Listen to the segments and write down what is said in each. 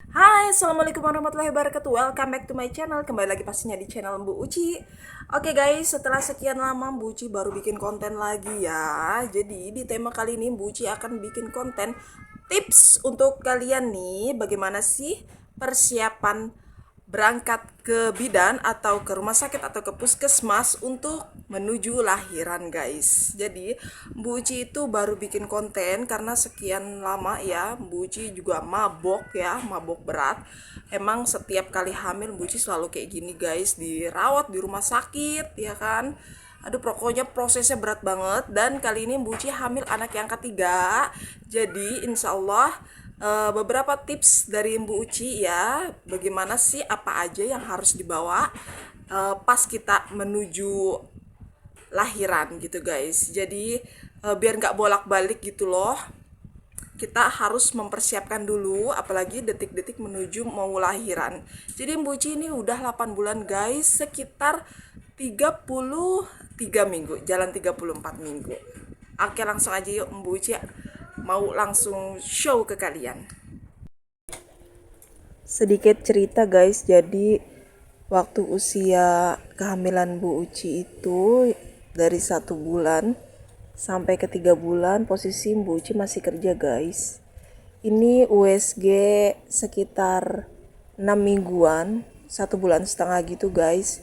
Hai, Assalamualaikum warahmatullahi wabarakatuh. Welcome back to my channel. Kembali lagi pastinya di channel Bu Uci. Oke guys, setelah sekian lama Bu Uci baru bikin konten lagi ya. Jadi di tema kali ini Bu Uci akan bikin konten tips untuk kalian nih. Bagaimana sih persiapan berangkat ke bidan atau ke rumah sakit atau ke puskesmas untuk menuju lahiran guys. Jadi Bu Uci itu baru bikin konten karena sekian lama ya Bu Uci juga mabok ya, mabok berat. Emang setiap kali hamil Bu Uci selalu kayak gini guys, dirawat di rumah sakit ya kan. Aduh pokoknya prosesnya berat banget. Dan kali ini Bu Uci hamil anak yang ketiga. Jadi insya Allah beberapa tips dari Mbu Uci ya, bagaimana sih apa aja yang harus dibawa pas kita menuju lahiran gitu guys. Jadi biar nggak bolak-balik gitu loh, kita harus mempersiapkan dulu, apalagi detik-detik menuju mau lahiran. Jadi Mbu Uci ini udah 8 bulan guys, sekitar 33 minggu, jalan 34 minggu. Oke langsung aja yuk Mbu Uci mau langsung show ke kalian. Sedikit cerita guys, jadi waktu usia kehamilan Bu Uci itu dari 1 bulan sampai ke 3 bulan posisi Bu Uci masih kerja guys. Ini USG sekitar 6 mingguan, 1 bulan setengah gitu guys.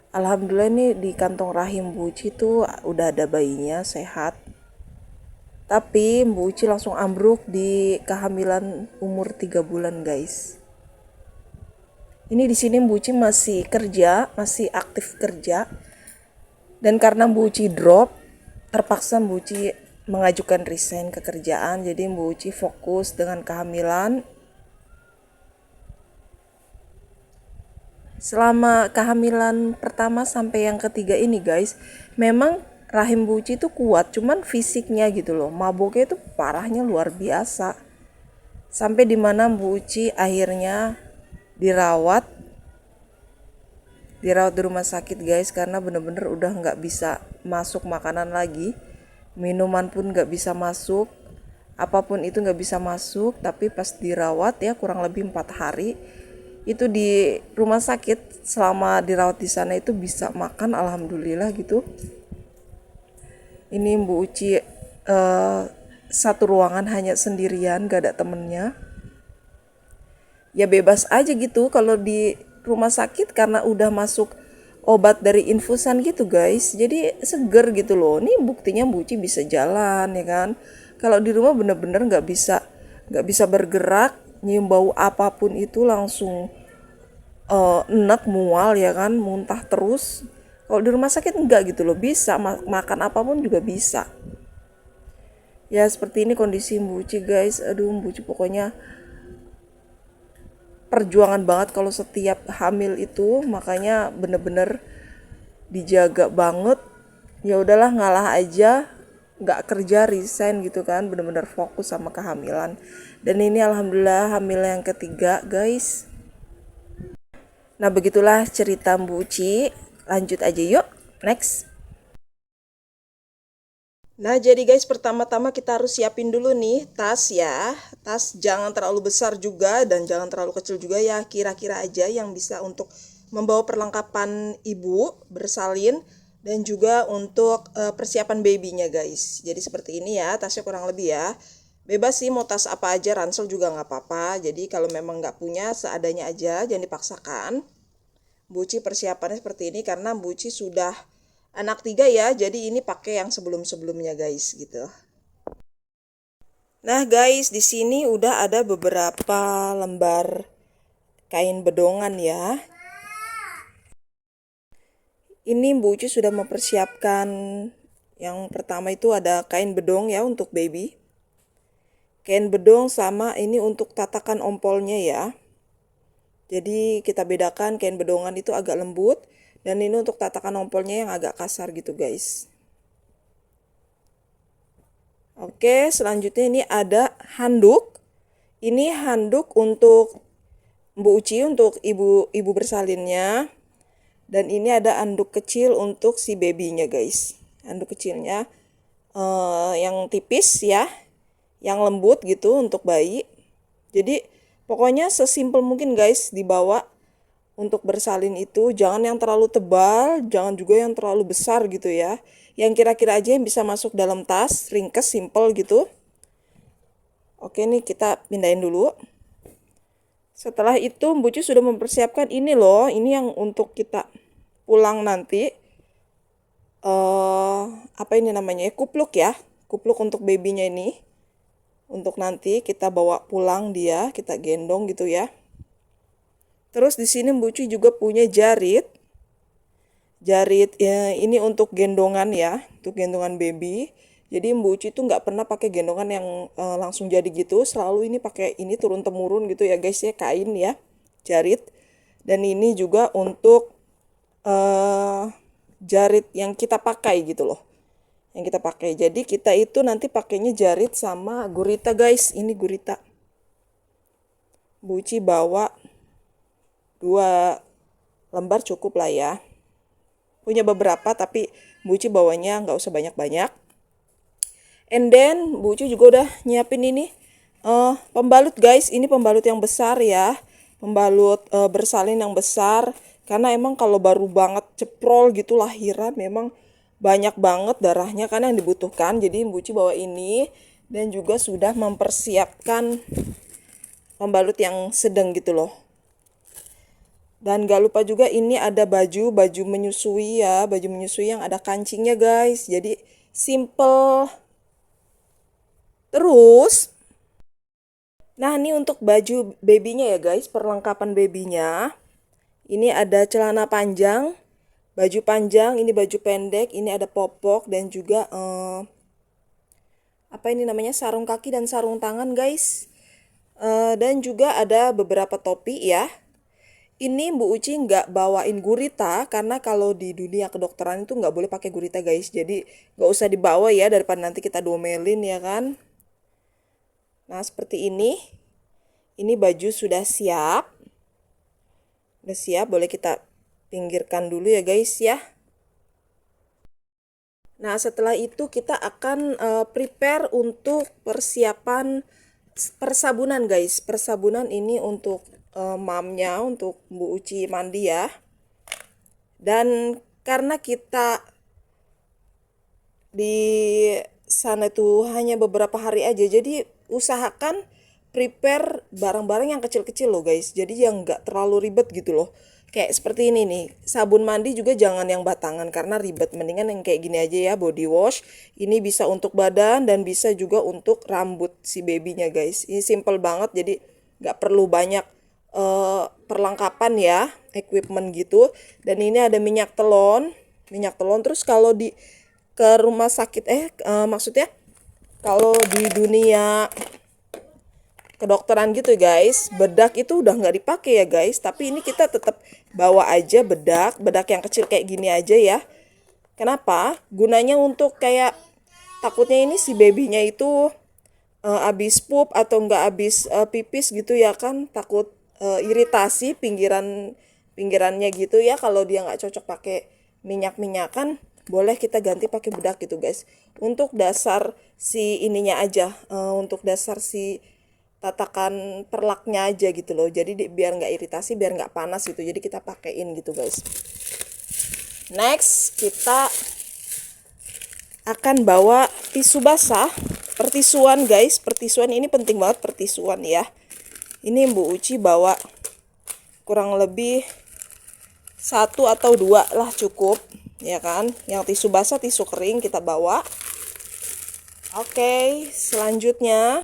Alhamdulillah ini di kantong rahim Bu Uci tuh udah ada bayinya sehat. Tapi Bu Uci langsung ambruk di kehamilan umur 3 bulan guys. Ini di sini Bu Uci masih kerja, masih aktif kerja. Dan karena Bu Uci drop, terpaksa Bu Uci mengajukan resign kekerjaan. Jadi Bu Uci fokus dengan kehamilan. Selama kehamilan pertama sampai yang ketiga ini guys, memang rahim Bu Uci itu kuat, cuman fisiknya gitu loh. Maboknya itu parahnya luar biasa. Sampai dimana Bu Uci akhirnya dirawat di rumah sakit guys, karena bener-bener udah nggak bisa masuk makanan lagi, minuman pun nggak bisa masuk, apapun itu nggak bisa masuk. Tapi pas dirawat ya kurang lebih 4 hari itu di rumah sakit, selama dirawat di sana itu bisa makan alhamdulillah gitu. Ini Bu Uci satu ruangan hanya sendirian, gak ada temennya. Ya bebas aja gitu kalau di rumah sakit karena udah masuk obat dari infusan gitu guys, jadi seger gitu loh. Nih buktinya Bu Uci bisa jalan ya kan. Kalau di rumah bener-bener nggak bisa bergerak, nyium bau apapun itu langsung enek, mual ya kan, muntah terus. Kalau di rumah sakit enggak gitu loh, bisa makan apapun juga bisa. Ya seperti ini kondisi Bu Uci guys. Aduh Bu Uci pokoknya perjuangan banget kalau setiap hamil itu, makanya bener-bener dijaga banget. Ya udahlah ngalah aja, nggak kerja, resign gitu kan, bener-bener fokus sama kehamilan. Dan ini alhamdulillah hamil yang ketiga guys. Nah begitulah cerita Bu Uci. Lanjut aja yuk, next. Nah, jadi guys, pertama-tama kita harus siapin dulu nih tas ya. Tas jangan terlalu besar juga dan jangan terlalu kecil juga ya. Kira-kira aja yang bisa untuk membawa perlengkapan ibu bersalin dan juga untuk persiapan babynya guys. Jadi seperti ini ya, tasnya kurang lebih ya. Bebas sih mau tas apa aja, ransel juga nggak apa-apa. Jadi kalau memang nggak punya, seadanya aja, jangan dipaksakan. Buci persiapannya seperti ini karena Buci sudah anak 3 ya, jadi ini pakai yang sebelum-sebelumnya guys gitu. Nah guys, di sini udah ada beberapa lembar kain bedongan ya. Ini Bu Uci sudah mempersiapkan, yang pertama itu ada kain bedong ya untuk baby. Kain bedong sama ini untuk tatakan ompolnya ya. Jadi kita bedakan, kain bedongan itu agak lembut dan ini untuk tatakan ompolnya yang agak kasar gitu guys. Oke, selanjutnya ini ada handuk. Ini handuk untuk Bu Uci, untuk ibu bersalinnya. Dan ini ada handuk kecil untuk si babynya guys. Handuk kecilnya yang tipis ya, yang lembut gitu untuk bayi. Jadi Pokoknya sesimpel mungkin guys dibawa untuk bersalin itu. Jangan yang terlalu tebal, jangan juga yang terlalu besar gitu ya. Yang kira-kira aja yang bisa masuk dalam tas, ringkes, simple gitu. Oke nih kita pindahin dulu. Setelah itu Mbucu sudah mempersiapkan ini loh, ini yang untuk kita pulang nanti. Apa ini namanya ya? Kupluk ya. Kupluk untuk babynya ini. Untuk nanti kita bawa pulang dia, kita gendong gitu ya. Terus di sini Mbucu juga punya jarit. Jarit ya, ini untuk gendongan ya, untuk gendongan baby. Jadi Mbak Uci itu nggak pernah pakai gendongan yang langsung jadi gitu. Selalu ini pakai ini turun temurun gitu ya guys ya, kain ya, jarit. Dan ini juga untuk eh, jarit yang kita pakai gitu loh, yang kita pakai. Jadi kita itu nanti pakainya jarit sama gurita guys. Ini gurita. Mbak Uci bawa 2 lembar cukup lah ya. Punya beberapa tapi Bu Uci bawanya nggak usah banyak-banyak. And then Bu Uci juga udah nyiapin ini pembalut guys. Ini pembalut yang besar ya. Pembalut bersalin yang besar. Karena emang kalau baru banget ceprol gitu lahiran memang banyak banget darahnya kan yang dibutuhkan. Jadi Bu Uci bawa ini. Dan juga sudah mempersiapkan pembalut yang sedang gitu loh. Dan gak lupa juga ini ada baju menyusui ya, baju menyusui yang ada kancingnya guys. Jadi simple. Terus, nah ini untuk baju babynya ya guys, perlengkapan babynya. Ini ada celana panjang, baju panjang, ini baju pendek, ini ada popok dan juga apa ini namanya sarung kaki dan sarung tangan guys. Dan juga ada beberapa topi ya. Ini Bu Uci nggak bawain gurita karena kalau di dunia kedokteran itu nggak boleh pakai gurita guys. Jadi nggak usah dibawa ya daripada nanti kita domelin ya kan. Nah seperti ini. Ini baju sudah siap. Udah siap, boleh kita pinggirkan dulu ya guys ya. Nah setelah itu kita akan prepare untuk persiapan persabunan guys. Persabunan ini untuk mamnya, untuk Bu Uci mandi ya. Dan karena kita di sana tuh hanya beberapa hari aja, jadi usahakan prepare barang-barang yang kecil-kecil loh guys. Jadi yang nggak terlalu ribet gitu loh. Kayak seperti ini nih, sabun mandi juga jangan yang batangan karena ribet. Mendingan yang kayak gini aja ya, body wash. Ini bisa untuk badan dan bisa juga untuk rambut si babynya guys. Ini simple banget, jadi nggak perlu banyak perlengkapan ya, equipment gitu. Dan ini ada minyak telon, terus kalau di ke rumah sakit maksudnya kalau di dunia kedokteran gitu guys, bedak itu udah nggak dipakai ya guys, tapi ini kita tetap bawa aja bedak yang kecil kayak gini aja ya. Kenapa? Gunanya untuk kayak takutnya ini si babynya itu abis pup atau nggak abis pipis gitu ya kan, takut iritasi pinggirannya gitu ya. Kalau dia nggak cocok pakai minyakan, boleh kita ganti pakai bedak gitu guys. Untuk dasar si ininya aja, untuk dasar si tatakan perlaknya aja gitu loh. Jadi biar nggak iritasi, biar nggak panas gitu. Jadi kita pakein gitu guys. Next kita akan bawa tisu basah, pertisuan guys. Pertisuan ini penting banget, pertisuan ya. Ini Bu Uci bawa kurang lebih 1 atau 2 lah cukup ya kan. Yang tisu basah, tisu kering kita bawa. Oke, selanjutnya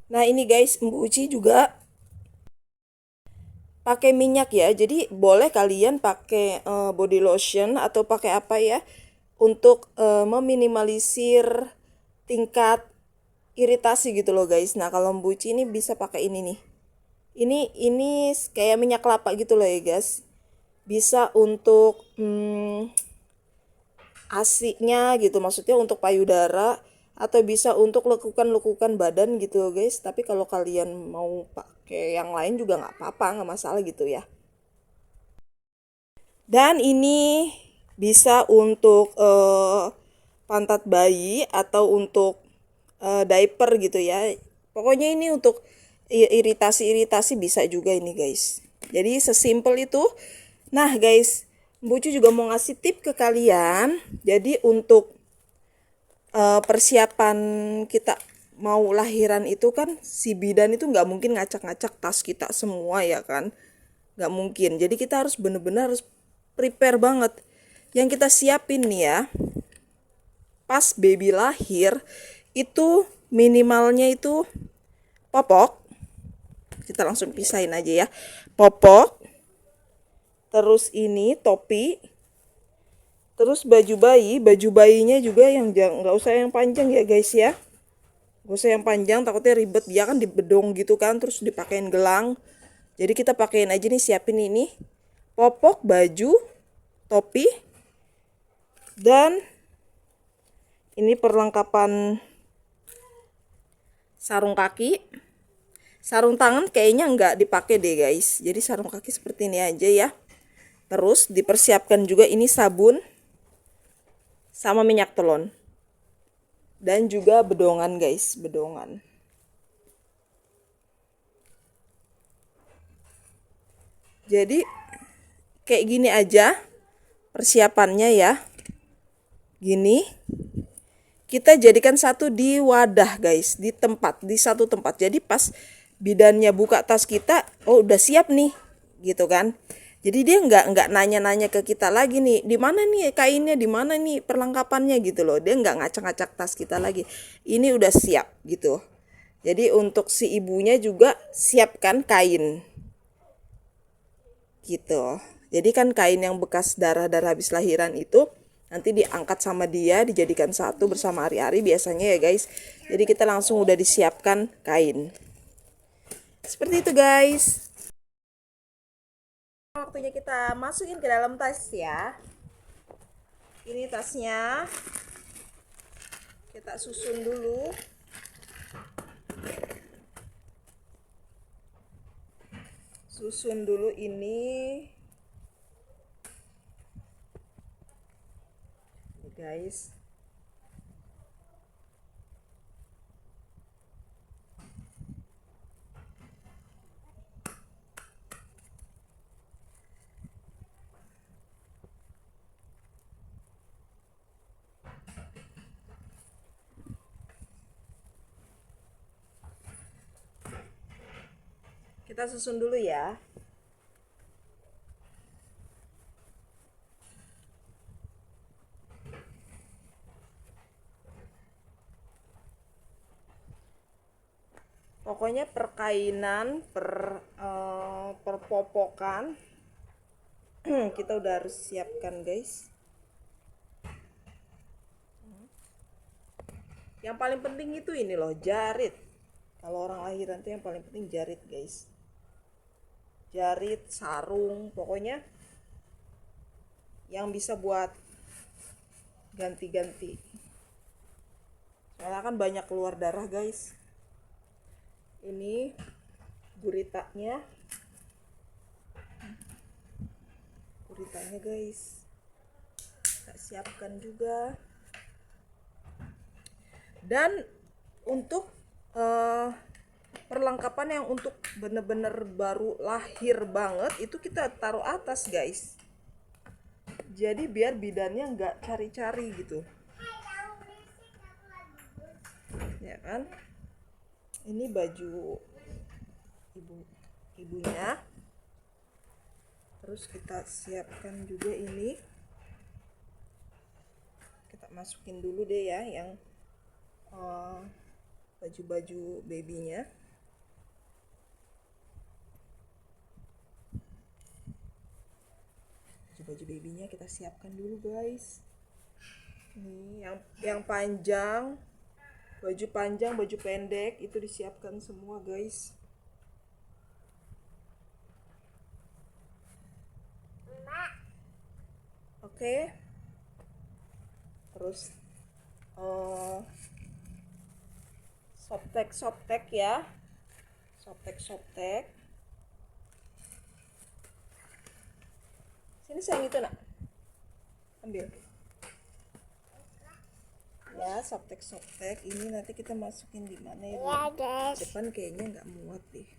nah ini guys, Bu Uci juga pakai minyak ya. Jadi boleh kalian pakai body lotion atau pakai apa ya untuk meminimalisir tingkat iritasi gitu loh guys. Nah, kalau Bu Uci ini bisa pakai ini nih. Ini kayak minyak kelapa gitu loh ya guys. Bisa untuk asiknya gitu, maksudnya untuk payudara atau bisa untuk lekukan badan gitu guys. Tapi kalau kalian mau pakai yang lain juga nggak apa-apa, nggak masalah gitu ya. Dan ini bisa untuk pantat bayi atau untuk diaper gitu ya. Pokoknya ini untuk iritasi-iritasi bisa juga ini guys. Jadi sesimpel itu. Nah guys, Bucu juga mau ngasih tip ke kalian. Jadi untuk persiapan kita mau lahiran itu kan si bidan itu nggak mungkin ngacak-ngacak tas kita semua ya kan, nggak mungkin. Jadi kita harus bener-bener harus prepare banget. Yang kita siapin nih ya, pas baby lahir itu minimalnya itu popok. Kita langsung pisahin aja ya, popok, terus ini topi, terus baju bayi. Baju bayinya juga yang nggak usah yang panjang ya guys ya, gak usah yang panjang, takutnya ribet, dia kan dibedong gitu kan, terus dipakein gelang. Jadi kita pakein aja nih, siapin ini popok, baju, topi, dan ini perlengkapan sarung kaki. Sarung tangan kayaknya nggak dipakai deh guys, jadi sarung kaki seperti ini aja ya. Terus dipersiapkan juga ini sabun sama minyak telon, dan juga bedongan guys, bedongan. Jadi kayak gini aja persiapannya ya. Gini kita jadikan satu di wadah guys, di tempat, di satu tempat. Jadi pas bidannya buka tas kita, oh udah siap nih gitu kan. Jadi dia nggak nanya-nanya ke kita lagi nih, di mana nih kainnya, di mana nih perlengkapannya gitu loh. Dia nggak ngacak-ngacak tas kita lagi. Ini udah siap gitu. Jadi untuk si ibunya juga siapkan kain gitu. Jadi kan kain yang bekas darah-darah habis lahiran itu nanti diangkat sama dia, dijadikan satu bersama ari-ari biasanya ya guys. Jadi kita langsung udah disiapkan kain. Seperti itu guys. Waktunya kita masukin ke dalam tas ya. Ini tasnya. Kita susun dulu. Susun dulu ini. Nih guys. Kita susun dulu ya. Pokoknya perkainan, perpopokan kita udah harus siapkan guys. Yang paling penting itu ini loh, jarit. Kalau orang lahiran tuh yang paling penting jarit guys. Jarit, sarung, pokoknya yang bisa buat ganti-ganti. Soalnya kan banyak keluar darah guys. Ini guritanya. Guritanya guys. Kita siapkan juga. Dan untuk perlengkapan yang untuk bener-bener baru lahir banget itu kita taruh atas guys. Jadi biar bidannya nggak cari-cari gitu, ya kan. Ini baju ibunya. Terus kita siapkan juga ini. Kita masukin dulu deh ya yang baju-baju babynya. Baju babynya kita siapkan dulu guys. Nih yang panjang, baju panjang, baju pendek itu disiapkan semua guys. Oke. Terus softtek ya, softtek. Sini sayang itu nak, ambil. Ya, softtek ini nanti kita masukin di mana ya, Bu? Ya, guys. Depan kayaknya nggak muat deh.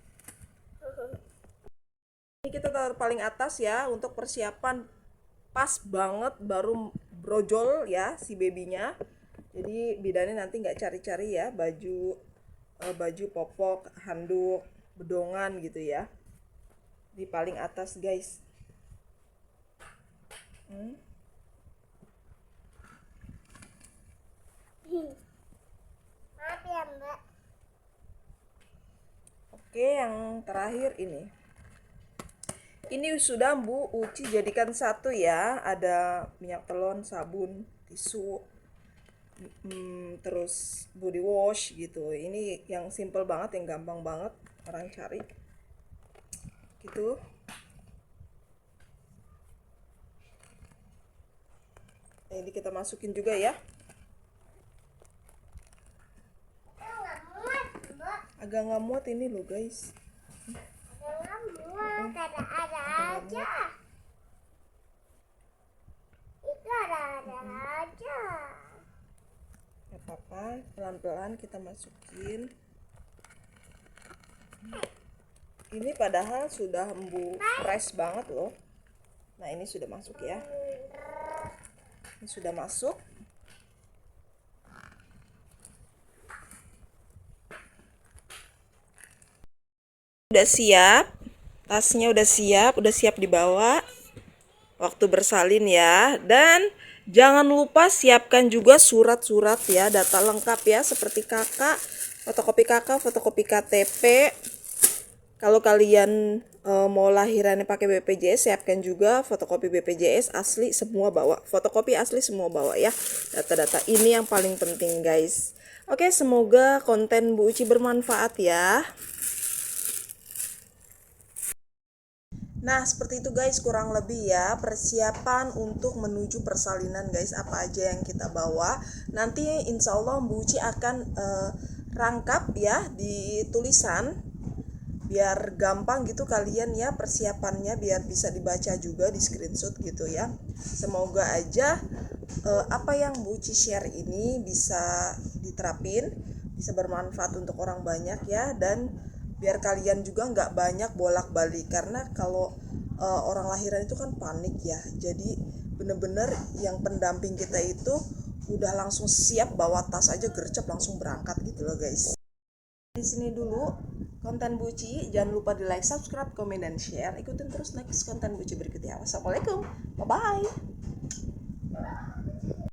Ini kita taruh paling atas ya untuk persiapan, pas banget baru brojol ya si babynya. Jadi bidannya nanti nggak cari-cari ya baju popok, handuk, bedongan gitu ya. Di paling atas guys. Maaf ya, Mbak. Oke, yang terakhir ini. Ini sudah Bu Uci jadikan satu ya. Ada minyak telon, sabun, tisu, terus body wash gitu. Ini yang simple banget, yang gampang banget orang cari. Gitu. Nah, ini kita masukin juga ya. Nggak muat, Mbak. Agak nggak muat ini loh guys. Nggak muat, ada aja. Itu ada aja. Gak apa-apa, pelan-pelan kita masukin. Ini padahal sudah embu fresh banget loh. Nah, ini sudah masuk ya. Ini sudah masuk. Udah siap. Tasnya udah siap dibawa waktu bersalin ya. Dan jangan lupa siapkan juga surat-surat ya, data lengkap ya, seperti kakak, fotokopi KTP. Kalau kalian mau lahirannya pakai BPJS, siapkan juga fotokopi BPJS asli semua bawa. Fotokopi asli semua bawa ya. Data-data ini yang paling penting guys. Oke, semoga konten Bu Uci bermanfaat ya. Nah, seperti itu guys, kurang lebih ya persiapan untuk menuju persalinan guys. Apa aja yang kita bawa. Nanti insya Allah Bu Uci akan rangkap ya di tulisan, biar gampang gitu kalian ya persiapannya, biar bisa dibaca juga, di screenshot gitu ya. Semoga aja apa yang Bu Uci share ini bisa diterapin, bisa bermanfaat untuk orang banyak ya, dan biar kalian juga nggak banyak bolak-balik, karena kalau orang lahiran itu kan panik ya. Jadi bener-bener yang pendamping kita itu udah langsung siap bawa tas aja gercep langsung berangkat gitu loh guys. Di sini dulu konten Bu Uci, jangan lupa di like, subscribe, komen, dan share. Ikutin terus next konten Bu Uci berikutnya. Wassalamualaikum, bye bye.